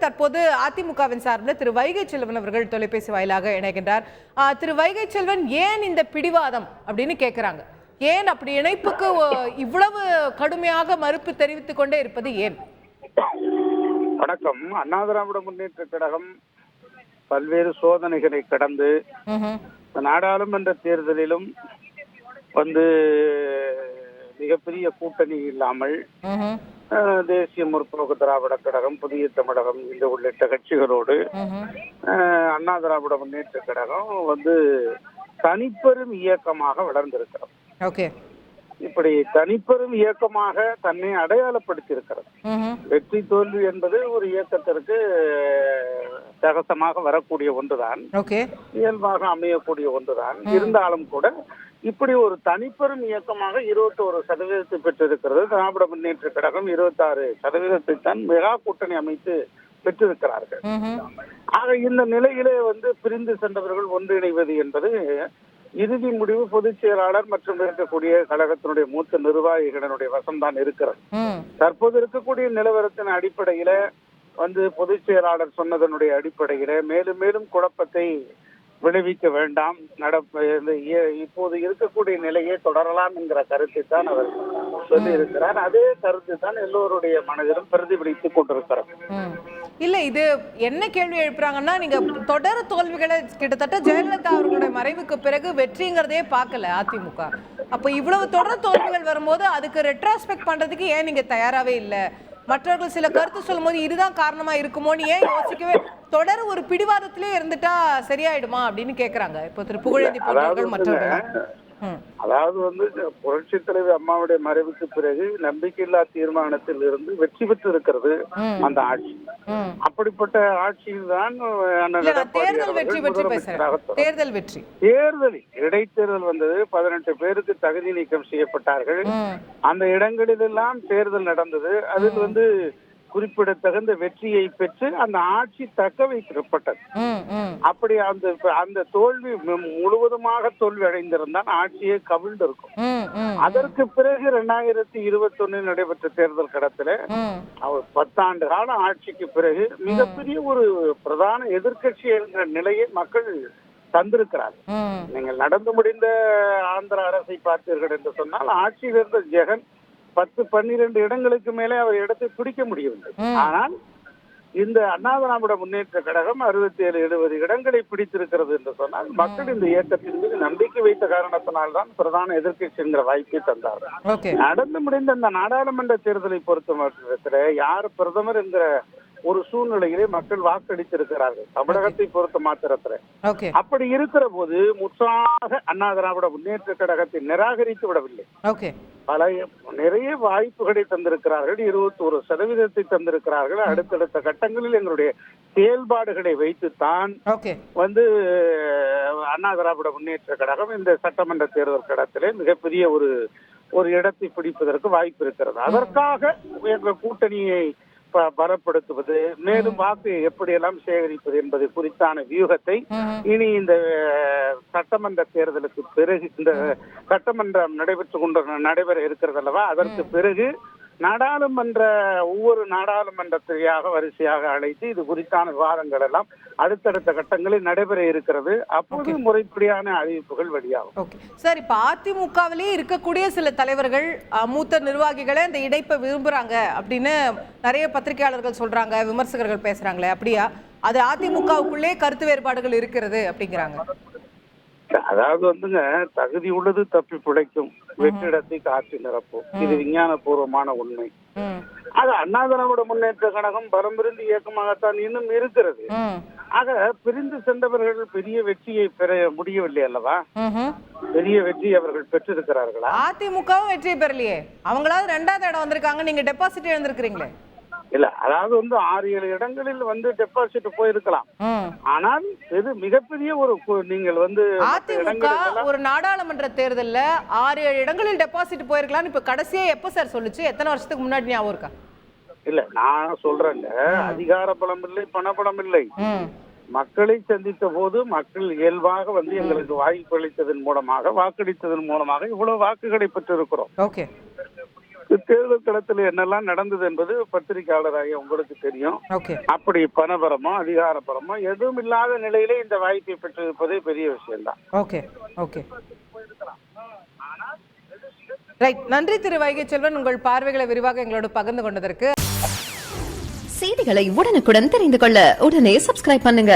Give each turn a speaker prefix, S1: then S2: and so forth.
S1: தற்போது அதிமுகவின் சார்பில் திரு வைகை செல்வன் அவர்கள் தொலைபேசி வாயிலாக இணைகின்றார். திரு வைகை செல்வன், ஏன் இந்த பிடிவாதம் அப்படின்னு கேட்கிறாங்க. ஏன் அப்படி இணைப்புக்கு இவ்வளவு கடுமையாக மறுப்பு தெரிவித்துக் கொண்டே இருப்பது ஏன்?
S2: வணக்கம். அண்ணா திராவிட முன்னேற்ற கழகம் பல்வேறு சோதனைகளை கடந்து நாடாளுமன்ற தேர்தலிலும் மிகப்பெரிய கூட்டணி இல்லாமல் தேசிய முற்போக்கு திராவிட கழகம், புதிய தமிழகம் இந்த உள்ளிட்ட கட்சிகளோடு அண்ணா திராவிட முன்னேற்ற கழகம் தனிப்பெரும் இயக்கமாக வளர்ந்திருக்கிறது. இப்படி தனிப்பெரும் இயக்கமாக தன்னை அடையாளப்படுத்தி இருக்கிறது. வெற்றி தோல்வி என்பது ஒரு இயக்கத்திற்கு சகசமாக வரக்கூடிய ஒன்றுதான், இயல்பாக அமையக்கூடிய ஒன்றுதான். இருந்தாலும் கூட இப்படி ஒரு தனிப்பெரும் இயக்கமாக 21% பெற்றிருக்கிறது. திராவிட முன்னேற்ற கழகம் 26% தான் மெகா கூட்டணி அமைத்து பெற்றிருக்கிறார்கள். ஆக இந்த நிலையிலே பிரிந்து சென்றவர்கள் ஒன்றிணைவது என்பது இறுதி முடிவு பொதுச் செயலாளர் மற்றும் இருக்கக்கூடிய கழகத்தினுடைய மூத்த நிர்வாகிகளினுடைய வசம்தான் இருக்கிறது. தற்போது இருக்கக்கூடிய நிலவரத்தின் அடிப்படையில பொதுச் செயலாளர் சொன்னதனுடைய அடிப்படையில மேலும் மேலும் குழப்பத்தை விளைவிக்க வேண்டாம், இப்போது இருக்கக்கூடிய நிலையை தொடரலாம் என்கிற கருத்தை தான் அவர் சொல்லி இருக்கிறார். அதே கருத்து தான் எல்லோருடைய மனதிலும் பிரதிபலித்துக் கொண்டிருக்கிறது.
S1: இல்ல, இது என்ன கேள்வி எழுப்புறாங்கன்னா, நீங்க தொடர் தோல்விகளை கிட்டத்தட்ட ஜெயலலிதா அவர்களுடைய மறைவுக்கு பிறகு வெற்றிங்கிறதே பார்க்கல அதிமுக. அப்ப இவ்வளவு தொடர் தோல்விகள் வரும்போது அதுக்கு ரெட்ராஸ்பெக்ட் பண்றதுக்கு ஏன் நீங்க தயாராவே இல்லை? மற்றவர்கள் சில கருத்து சொல்லும் போது இதுதான் காரணமா இருக்குமோன்னு ஏன் யோசிக்கவே, தொடர் ஒரு பிடிவாதத்திலே இருந்துட்டா சரியாயிடுமா அப்படின்னு கேக்குறாங்க இப்போ திரு புகழேந்தி போன்றவர்கள் மற்றவர்கள்.
S2: அதாவது புரட்சி தலைவர் அம்மாவுடைய மறைவுக்கு பிறகு நம்பிக்கையில்லா தீர்மானத்தில் இருந்து வெற்றி பெற்று இருக்கிறது அந்த ஆட்சி. அப்படிப்பட்ட ஆட்சியில் தான் தேர்தலில் இடைத்தேர்தல் வந்தது. 18 பேருக்கு தகுதி நீக்கம் செய்யப்பட்டார்கள். அந்த இடங்களில் எல்லாம் தேர்தல் நடந்தது. அதில் குறிப்பிடத்தகுந்த வெற்றியை பெற்று அந்த ஆட்சி தக்க வைக்கப்பட்டது. அப்படி அந்த தோல்வி முழுவதுமாக தோல்வி அடைந்திருந்தால் ஆட்சியை கவிழ்ந்து இருக்கும். அதற்கு பிறகு 2021 நடைபெற்ற தேர்தல் கடத்துல அவர் 10 ஆண்டு கால ஆட்சிக்கு பிறகு மிகப்பெரிய ஒரு பிரதான எதிர்கட்சி என்ற நிலையை மக்கள் தந்திருக்கிறார்கள். நீங்கள் நடந்து முடிந்த ஆந்திர அரசை பார்த்தீர்கள் என்று சொன்னால் ஆட்சியில் இருந்த ஜெகன் 10-12 இடங்களுக்கு மேலே அவர் இடத்தை பிடிக்க முடியவில்லை. ஆனால் இந்த அண்ணா திராவிட முன்னேற்ற கழகம் 67-70 இடங்களை பிடித்திருக்கிறது என்று சொன்னால் மக்கள் இந்த இயக்கத்தின் மீது நம்பிக்கை வைத்த காரணத்தினால்தான் பிரதான எதிர்க்கட்சி என்கிற வாய்ப்பை தந்தார்கள். நடந்து முடிந்த இந்த நாடாளுமன்ற தேர்தலை பொறுத்த யார் பிரதமர் என்கிற ஒரு சூழ்நிலையிலே மக்கள் வாக்களித்திருக்கிறார்கள் தமிழகத்தை பொறுத்த மாத்திரத்துல. அப்படி இருக்கிற போது முற்றாக அண்ணா திராவிட முன்னேற்ற கழகத்தை நிராகரித்து விடவில்லை. நிறைய வாய்ப்புகளை தந்திருக்கிறார்கள். 21% தந்திருக்கிறார்கள். அடுத்தடுத்த கட்டங்களில் எங்களுடைய செயல்பாடுகளை வைத்துத்தான் அண்ணா திராவிட முன்னேற்ற கழகம் இந்த சட்டமன்ற தேர்தல் கடத்திலே மிகப்பெரிய ஒரு இடத்தை பிடிப்பதற்கு வாய்ப்பு இருக்கிறது. அதற்காக எங்கள் கூட்டணியை பலப்படுத்துவது, மேலும் வாக்கு எப்படியெல்லாம் சேகரிப்பது என்பது குறித்தான வியூகத்தை இனி இந்த சட்டமன்ற தேர்தலுக்கு பிறகு, இந்த சட்டமன்றம் நடைபெற இருக்கிறது அல்லவா, அதற்கு பிறகு ஒவ்வொரு நாடாளுமன்றத்தையாக வரிசையாக அழைத்து இது குறித்தான விவாதங்கள் எல்லாம் அடுத்தடுத்த கட்டங்களில் நடைபெற இருக்கிறது. அப்போது முறைப்படியான அறிவிப்புகள் வெளியாகும்.
S1: சார், இப்ப அதிமுகவிலே இருக்கக்கூடிய சில தலைவர்கள், மூத்த நிர்வாகிகளை இந்த இணைப்பை விரும்புறாங்க அப்படின்னு நிறைய பத்திரிகையாளர்கள் சொல்றாங்க, விமர்சகர்கள் பேசுறாங்களே, அப்படியா? அது அதிமுகவுக்குள்ளே கருத்து வேறுபாடுகள் இருக்கிறது அப்படிங்கிறாங்க.
S2: அதாவது தகுதி உள்ளது தப்பி பிழைக்கும், வெற்றிடத்தை காற்று நிரப்பும். இது விஞ்ஞான பூர்வமான உண்மை. அது அண்ணா திராவிட முன்னேற்ற கழகம் பரம்பிருந்து இயக்கமாகத்தான் இன்னும் இருக்கிறது. ஆக பிரிந்து சென்றவர்கள் பெரிய வெற்றியை பெற முடியவில்லை அல்லவா? பெரிய வெற்றி அவர்கள் பெற்றிருக்கிறார்களா?
S1: அதிமுகவும் வெற்றி பெறலையே, அவங்களாவது 2வது இடம் வந்திருக்காங்க, நீங்க டெபாசிட் எழுந்திருக்கிறீங்களே.
S2: இல்ல, அதாவது 6-7 இடங்களில் டெபாசிட் போயிருக்கலாம். ஆனால் இது மிகப்பெரிய ஒரு நீங்கள்
S1: அதிமுக ஒரு நாடாளுமன்ற தேர்தல்ல 6-7 இடங்களில் டெபாசிட் போயிருக்கலாம். இப்ப கடைசியா எப்ப சார் சொல்லுச்சு? எத்தனை வருஷத்துக்கு முன்னாடி ஞாபகம் இருக்கா?
S2: இல்ல, நான் சொல்றேங்க, அதிகார பலம் இல்லை, பணபலம் இல்லை. மக்களை சந்தித்த போது மக்கள் இயல்பாக எங்களுக்கு வாய்ப்பளித்ததன் மூலமாக, வாக்களித்ததன் மூலமாக இவ்வளவு வாக்குகளை பெற்றிருக்கிறோம். தேர்தல் களத்தில் என்னெல்லாம் நடந்தது என்பது பத்திரிகையாளராக உங்களுக்கு தெரியும்.
S1: ஓகே.
S2: அப்படி பணபரமோ அதிகாரபரமோ எதுவும் இல்லாத நிலையிலே இந்த வாய்ப்பை பெற்றிருப்பதே பெரிய விஷயம்தான்.
S1: Okay okay right. நன்றி திரு வைகை செல்வன், உங்கள் பார்வைகளை விரிவாக எங்களோடு பகிர்ந்து கொண்டதற்கு.
S3: செய்திகளை உடனுக்குடன் தெரிந்து கொள்ள உடனே சப்ஸ்கிரைப் பண்ணுங்க.